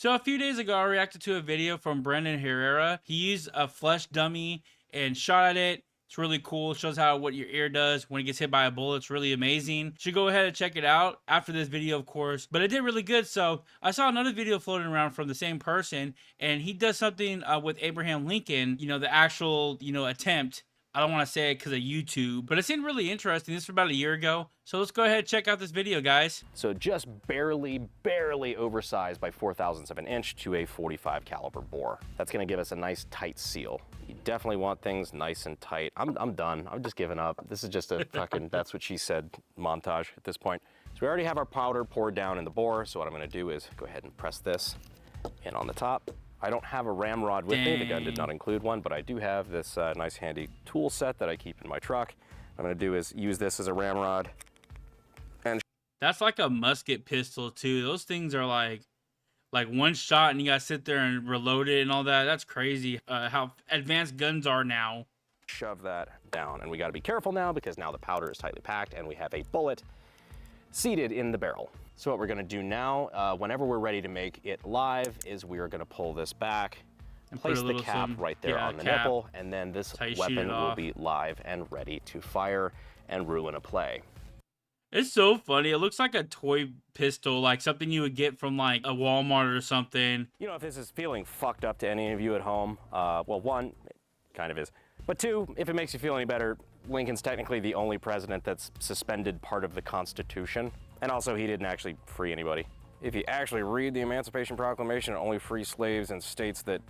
So a few days ago, I reacted to a video from Brandon Herrera. He used a flesh dummy and shot at it. It's really cool. It shows how what your ear does when it gets hit by a bullet. It's really amazing. You should go ahead and check it out after this video, of course. But it did really good. So I saw another video floating around from the same person, and he does something with Abraham Lincoln. You know, the actual attempt. I don't want to say it because of YouTube, but it seemed really interesting. This was about a year ago. So let's go ahead and check out this video, guys. So just barely oversized by 4/1000 of an inch to a 45 caliber bore. That's gonna give us a nice tight seal. You definitely want things nice and tight. I'm done, I'm just giving up. This is just a fucking that's what she said montage at this point. So we already have our powder poured down in the bore. So what I'm gonna do is go ahead and press this in on the top. I don't have a ramrod with me. The gun did not include one, but I do have this nice handy tool set that I keep in my truck. What I'm gonna do is use this as a ramrod. And that's like a musket pistol too. Those things are like one shot and you gotta sit there and reload it and all that. That's crazy how advanced guns are now. Shove that down, and we gotta be careful now because now the powder is tightly packed and we have a bullet seated in the barrel. So what we're gonna do now, whenever we're ready to make it live, is we are gonna pull this back, and place the cap right there on the nipple, and then this weapon will be live and ready to fire and ruin a play. It's so funny. It looks like a toy pistol, like something you would get from like a Walmart or something. You know, if this is feeling fucked up to any of you at home, well, one, it kind of is. But two, if it makes you feel any better, Lincoln's technically the only president that's suspended part of the Constitution. And also, he didn't actually free anybody. If you actually read the Emancipation Proclamation, it only frees slaves in states that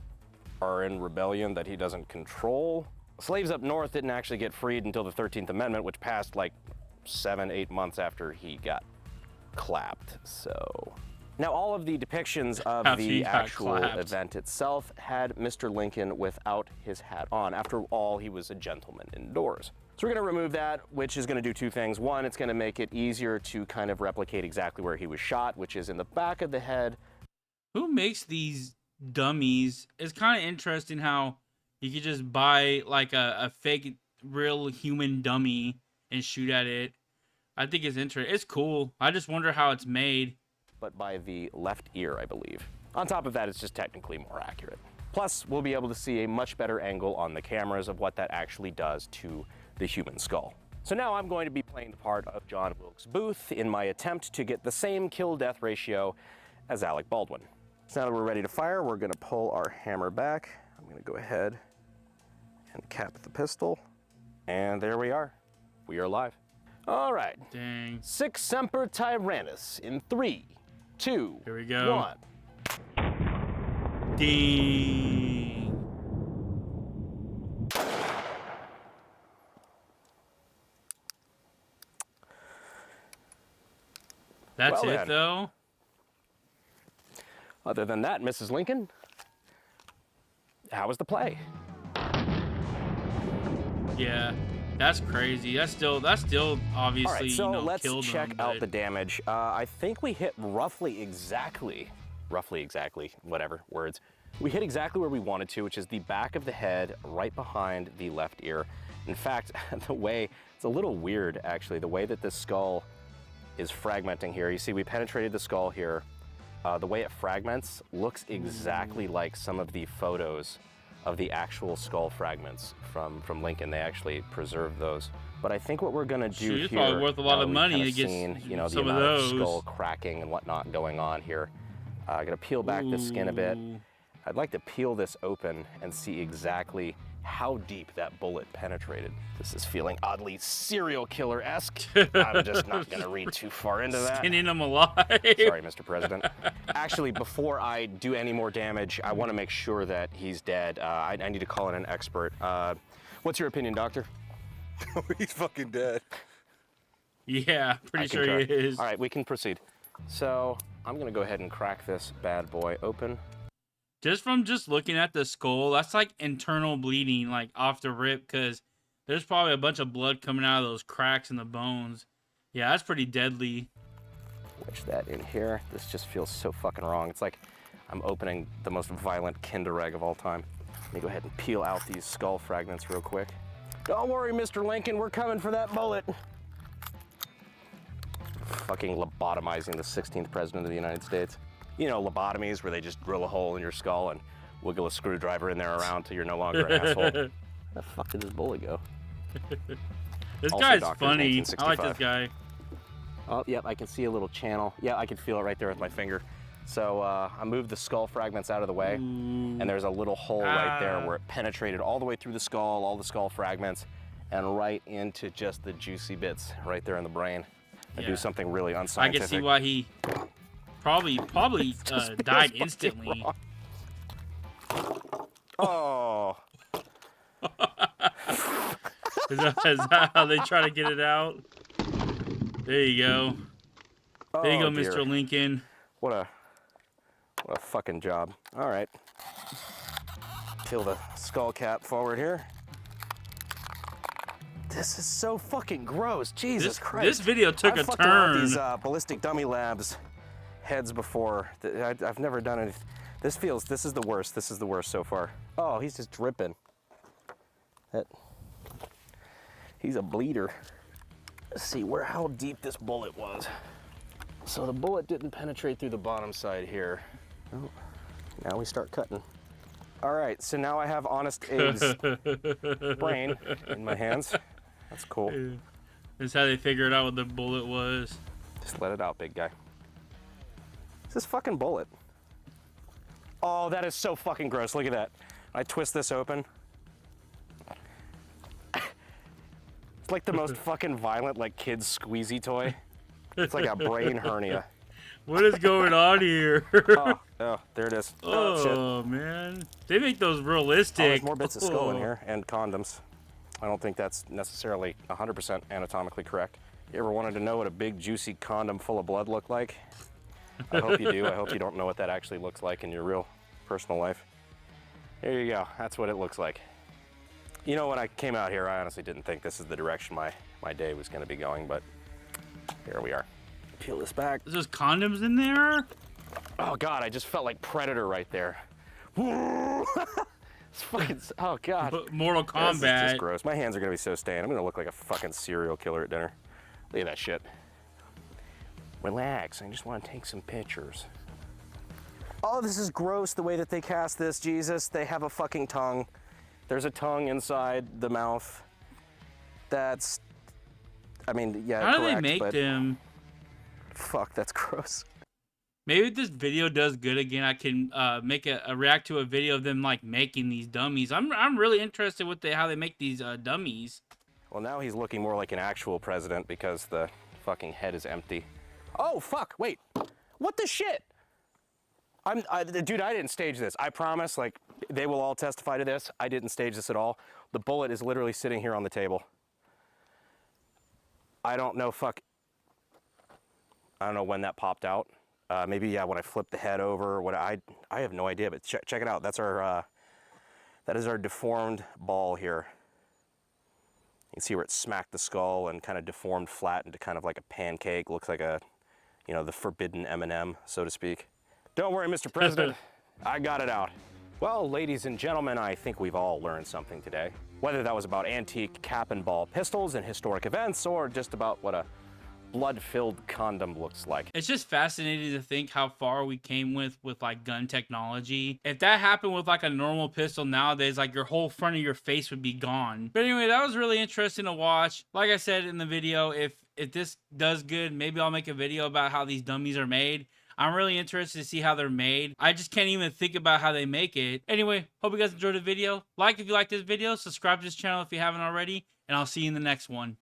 are in rebellion that he doesn't control. Slaves up north didn't actually get freed until the 13th Amendment, which passed like 7-8 months after he got clapped. So now all of the depictions of the actual event itself had Mr. Lincoln without his hat on. After all, he was a gentleman indoors. So we're gonna remove that, which is gonna do two things. One, it's gonna make it easier to kind of replicate exactly where he was shot, which is in the back of the head. Who makes these dummies? It's kind of interesting how you could just buy like a fake real human dummy and shoot at it. I think it's interesting. It's cool. I just wonder how it's made. But by the left ear, I believe. On top of that, it's just technically more accurate. Plus, we'll be able to see a much better angle on the cameras of what that actually does to the human skull. So now I'm going to be playing the part of John Wilkes Booth in my attempt to get the same kill-death ratio as Alec Baldwin. So now that we're ready to fire, we're gonna pull our hammer back. I'm gonna go ahead and cap the pistol. And there we are. We are live. All right. Dang. Sic Semper Tyrannis in 3, 2, here we go. 1. Ding. That's well, it, though. Other than that, Mrs. Lincoln, how was the play? Yeah, that's crazy. That's still obviously, all right, so let's killed check them, out the damage. I think we hit roughly exactly, whatever words. We hit exactly where we wanted to, which is the back of the head, right behind the left ear. In fact, it's a little weird, actually, the way that this skull is fragmenting here. You see, we penetrated the skull here. The way it fragments looks exactly like some of the photos of the actual skull fragments from Lincoln. They actually preserved those. But I think what we're gonna do here, it's probably worth a lot of money to get the some amount of those. of skull cracking and whatnot going on here. I'm gonna peel back the skin a bit. I'd like to peel this open and see exactly how deep that bullet penetrated. This is feeling oddly serial killer-esque. I'm just not gonna read too far into that. Skinning him alive. Sorry, Mr. President. Actually, before I do any more damage, I wanna make sure that he's dead. I need to call in an expert. What's your opinion, doctor? He's fucking dead. Yeah, pretty sure he is. All right, we can proceed. So I'm gonna go ahead and crack this bad boy open. Just from looking at the skull, that's like internal bleeding, like off the rip, because there's probably a bunch of blood coming out of those cracks in the bones. Yeah, that's pretty deadly. Wedge that in here. This just feels so fucking wrong. It's like I'm opening the most violent Kinder Egg of all time. Let me go ahead and peel out these skull fragments real quick. Don't worry, Mr. Lincoln, we're coming for that bullet. Fucking lobotomizing the 16th president of the United States. you know, lobotomies where they just drill a hole in your skull and wiggle a screwdriver in there around till you're no longer an asshole. Where the fuck did this bullet go? This Also guy's doctors, funny. I 1965. like this guy. Oh, yep, I can see a little channel. Yeah, I can feel it right there with my finger. So I moved the skull fragments out of the way, and there's a little hole right there where it penetrated all the way through the skull, all the skull fragments, and right into just the juicy bits right there in the brain. And do something really unscientific. I can see why he probably died instantly. Oh. Is that how they try to get it out? There you go. There you go, dear. Mr. Lincoln. What a fucking job. All right. Peel the skull cap forward here. This is so fucking gross. Jesus Christ. This video took I've a fucked around turn. these ballistic dummy labs heads before. I've never done it. This is the worst. This is the worst so far. Oh, he's just dripping. He's a bleeder. Let's see how deep this bullet was. So the bullet didn't penetrate through the bottom side here. Oh, now we start cutting. All right, so now I have Honest Abe's brain in my hands. That's cool. That's how they figured out what the bullet was. Just let it out, big guy. It's this fucking bullet. Oh, that is so fucking gross. Look at that. I twist this open. It's like the most fucking violent, like, kid's squeezy toy. It's like a brain hernia. What is going on here? Oh, there it is. Oh, shit. man. They make those realistic. Oh, there's more bits of skull in here and condoms. I don't think that's necessarily 100% anatomically correct. You ever wanted to know what a big, juicy condom full of blood looked like? I hope you do. I hope you don't know what that actually looks like in your real personal life. There you go. That's what it looks like. You know, when I came out here, I honestly didn't think this is the direction my day was going to be going, but here we are. Peel this back. There's condoms in there? Oh, God, I just felt like Predator right there. It's fucking, oh, God. Mortal This is Kombat. just gross. My hands are going to be so stained. I'm going to look like a fucking serial killer at dinner. Look at that shit. Relax. I just want to take some pictures. Oh, this is gross the way that they cast this, Jesus. They have a fucking tongue. There's a tongue inside the mouth. That's, I mean, yeah, How do correct, they make but them? fuck, that's gross. Maybe if this video does good again, I can make a react to a video of them like making these dummies. I'm really interested with how they make these dummies. Well, now he's looking more like an actual president because the fucking head is empty. Oh, fuck, wait. What the shit? Dude, I didn't stage this. I promise, like, they will all testify to this. I didn't stage this at all. The bullet is literally sitting here on the table. I don't know, I don't know when that popped out. Maybe, yeah, when I flipped the head over, what I have no idea, but check it out. That's our, that is our deformed ball here. You can see where it smacked the skull and kind of deformed flat into kind of like a pancake. Looks like a, you know, the forbidden M&M, so to speak. Don't worry, Mr. President. I got it out. Well, ladies and gentlemen, I think we've all learned something today. Whether that was about antique cap and ball pistols and historic events, or just about what a blood-filled condom looks like. It's just fascinating to think how far we came with like gun technology. If that happened with like a normal pistol nowadays, like your whole front of your face would be gone. But anyway, that was really interesting to watch. Like I said in the video, if this does good, maybe I'll make a video about how these dummies are made. I'm really interested to see how they're made. I just can't even think about how they make it. Anyway, hope you guys enjoyed the video. Like if you like this video, subscribe to this channel if you haven't already, and I'll see you in the next one.